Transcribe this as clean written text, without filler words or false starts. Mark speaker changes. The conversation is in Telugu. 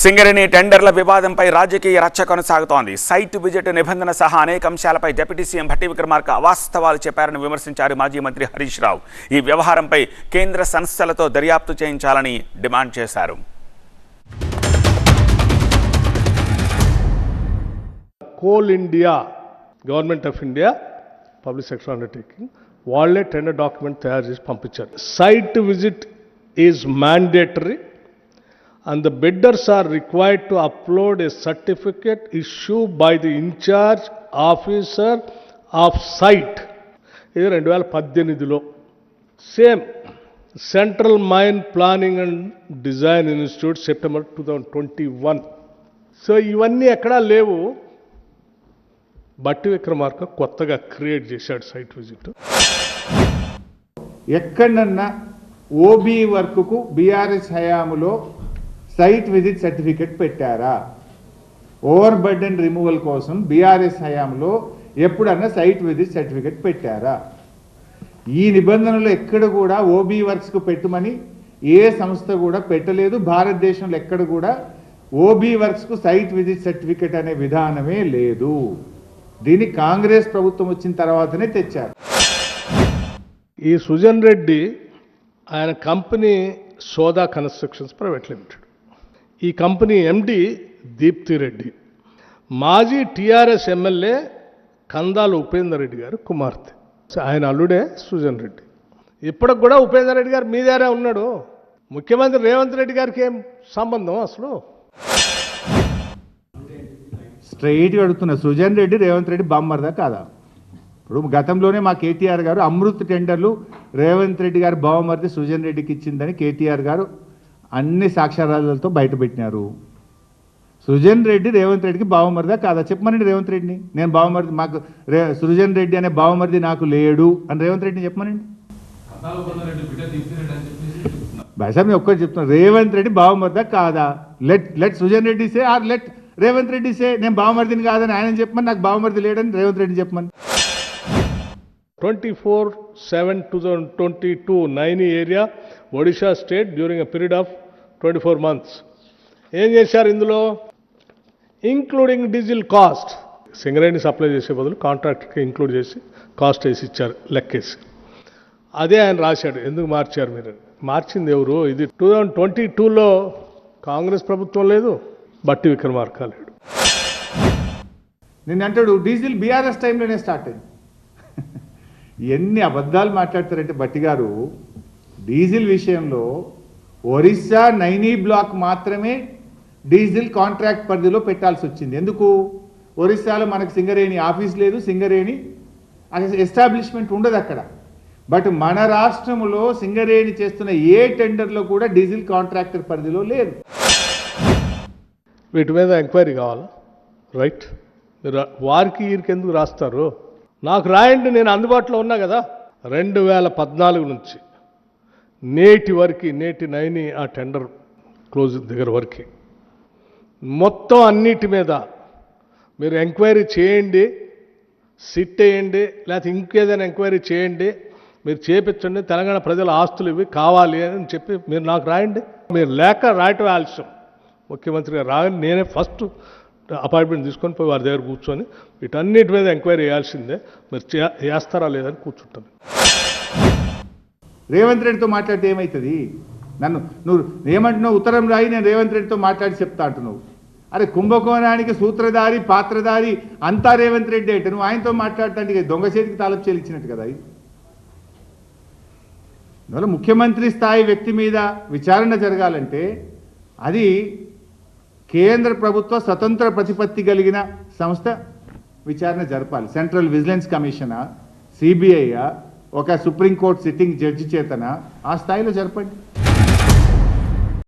Speaker 1: సింగరేణి టెండర్ల వివాదంపై రాజకీయ రచ్చ కొనసాగుతోంది. సైట్ విజిట్ నిబంధన సహా అనేక అంశాలపై డిప్యూటీ సీఎం భట్టి విక్రమార్క అవాస్తవాలు చెప్పారని విమర్శించారు మాజీ మంత్రి హరీష్ రావు. ఈ వ్యవహారంపై కేంద్ర సంస్థలతో దర్యాప్తు చేయించాలని డిమాండ్ చేశారు.
Speaker 2: Coal India government of India public sector undertaking వాళ్ళే టెండర్ డాక్యుమెంట్ తయారు చేసి పంపించారు. Site visit is mandatory and the bidders are required to upload a certificate issued by the incharge officer of site. ఇది 2018లో. Same central mine planning and design institute September 2021. So ఇవన్నీ ఎక్కడా లేవు. భట్టి విక్రమార్క కొత్తగా క్రియేట్ చేశాడు సైట్ విజిట్.
Speaker 3: ఎక్కడన్నా ఓబీ వర్క్కు బీఆర్ఎస్ హయాములో సైట్ విజిట్ సర్టిఫికెట్ పెట్టారా? ఓవర్ బర్డెన్ రిమూవల్ కోసం బీఆర్ఎస్ హయాంలో ఎప్పుడన్నా సైట్ విజిట్ సర్టిఫికెట్ పెట్టారా? ఈ నిబంధనలు ఎక్కడ కూడా ఓబీ వర్క్స్కు పెట్టమని ఏ సంస్థ కూడా పెట్టలేదు. భారతదేశంలో ఎక్కడ కూడా ఓబీ వర్క్స్కు సైట్ విజిట్ సర్టిఫికెట్ అనే విధానమే లేదు. దీన్ని కాంగ్రెస్ ప్రభుత్వం వచ్చిన తర్వాతనే తెచ్చారు.
Speaker 2: ఈ సుజన్ రెడ్డి ఆయన కంపెనీ సోదా కన్స్ట్రక్షన్స్ ప్రైవేట్ లిమిటెడ్. ఈ కంపెనీ ఎండి దీప్తి రెడ్డి మాజీ టీఆర్ఎస్ ఎమ్మెల్యే కందాల ఉపేందర్ రెడ్డి గారు కుమార్తె. ఆయన అల్లుడే సుజన్ రెడ్డి. ఇప్పటికి కూడా ఉపేందర్ రెడ్డి గారు మీ దగ్గరే ఉన్నాడు. ముఖ్యమంత్రి రేవంత్ రెడ్డి గారికి ఏం సంబంధం అసలు?
Speaker 3: స్ట్రైట్గా అడుగుతున్న సుజన్ రెడ్డి రేవంత్ రెడ్డి బామ్మర్దా కాదా? ఇప్పుడు గతంలోనే మా కేటీఆర్ గారు అమృత్ టెండర్లు రేవంత్ రెడ్డి గారు బావమరిది సుజన్ రెడ్డికి ఇచ్చిందని కేటీఆర్ గారు అన్ని సాక్ష్యాధారాలతో బయటపెట్టినారు. సుజన్ రెడ్డి రేవంత్ రెడ్డికి బావమరిదా కాదా చెప్పమనండి. రేవంత్ రెడ్డిని నేను బావమరిది, మాకు సుజన్ రెడ్డి అనే బావమరిది నాకు లేడు అని రేవంత్ రెడ్డిని చెప్పమనండి. భాష నేను ఒక్కటి చెప్తున్నాను, రేవంత్ రెడ్డి బావమరిదా కాదా? Let Sujan Reddy say or let Revanth Reddy say నేను బావమరిదిని కాదని ఆయన చెప్పమని, నాకు బావమరిది లేడని రేవంత్ రెడ్డి చెప్పమని.
Speaker 2: 24/7/2022 Naini area Odisha state during a period of 24 months. ఏం చేశారు ఇందులో? Including diesel cost. Singareni supply చేసే బదులు కాంట్రాక్టర్కి ఇంక్లూడ్ చేసి కాస్ట్ వేసి ఇచ్చారు లెక్కేసి. అదే ఆయన రాశాడు. ఎందుకు మార్చారు మీరు? మార్చింది ఎవరు? ఇది 2022లో కాంగ్రెస్ ప్రభుత్వం లేదు, భట్టి విక్రమార్క లేడు.
Speaker 3: నేను అంటాడు డీజిల్ బీఆర్ఎస్ టైంలోనే స్టార్ట్ అయింది. ఎన్ని అబద్ధాలు మాట్లాడతారంటే భట్టి గారు. డీజిల్ విషయంలో ఒరిస్సా నైనీ బ్లాక్ మాత్రమే డీజిల్ కాంట్రాక్ట్ పరిధిలో పెట్టాల్సి వచ్చింది. ఎందుకు? ఒరిస్సాలో మనకు సింగరేణి ఆఫీస్ లేదు, సింగరేణి ఎస్టాబ్లిష్మెంట్ ఉండదు అక్కడ. బట్ మన రాష్ట్రంలో సింగరేణి చేస్తున్న ఏ టెండర్లో కూడా డీజిల్ కాంట్రాక్టర్ పరిధిలో లేదు.
Speaker 2: వీటి మీద ఎంక్వైరీ కావాలా? రైట్, మీరు వారికి వీరికి ఎందుకు రాస్తారు? నాకు రాయండి, నేను అందుబాటులో ఉన్నా కదా. 2014 నుంచి నేటి వరకు, నేటి నైని ఆ టెండర్ క్లోజ్ దగ్గర వరకు మొత్తం అన్నిటి మీద మీరు ఎంక్వైరీ చేయండి, సిట్ వేయండి, లేకపోతే ఇంకేదైనా ఎంక్వైరీ చేయండి, మీరు చేపించండి. తెలంగాణ ప్రజల ఆస్తులు ఇవి కావాలి అని చెప్పి మీరు నాకు రాయండి. మీరు లేక రాయటం ఆలస్యం. ముఖ్యమంత్రి గారు రాగానే నేనే ఫస్ట్ అపాయింట్మెంట్ తీసుకొని పోయి వారి దగ్గర కూర్చొని వీటన్నిటి మీద ఎంక్వైరీ చేయాల్సిందే. మీరు చేస్తారా లేదని కూర్చుంటాను.
Speaker 3: రేవంత్ రెడ్డితో మాట్లాడితే ఏమవుతుంది? నువ్వు ఏమంటున్నావు? ఉత్తరం రాయి, నేను రేవంత్ రెడ్డితో మాట్లాడి చెప్తా అంటున్నావు. అరే కుంభకోణానికి సూత్రధారి పాత్రధారి అంతా రేవంత్ రెడ్డి అంటే నువ్వు ఆయనతో మాట్లాడటానికి దొంగ చేతికి తాలపు చెల్లించినట్టు కదా. అందువల్ల ముఖ్యమంత్రి స్థాయి వ్యక్తి మీద విచారణ జరగాలంటే అది కేంద్ర ప్రభుత్వ స్వతంత్ర ప్రతిపత్తి కలిగిన సంస్థ విచారణ జరపాలి. సెంట్రల్ విజిలెన్స్ కమిషనా, సిబిఐయా, ఒక సుప్రీంకోర్టు సిట్టింగ్ జడ్జి చేతనా, ఆ స్థాయిలో జరపండి.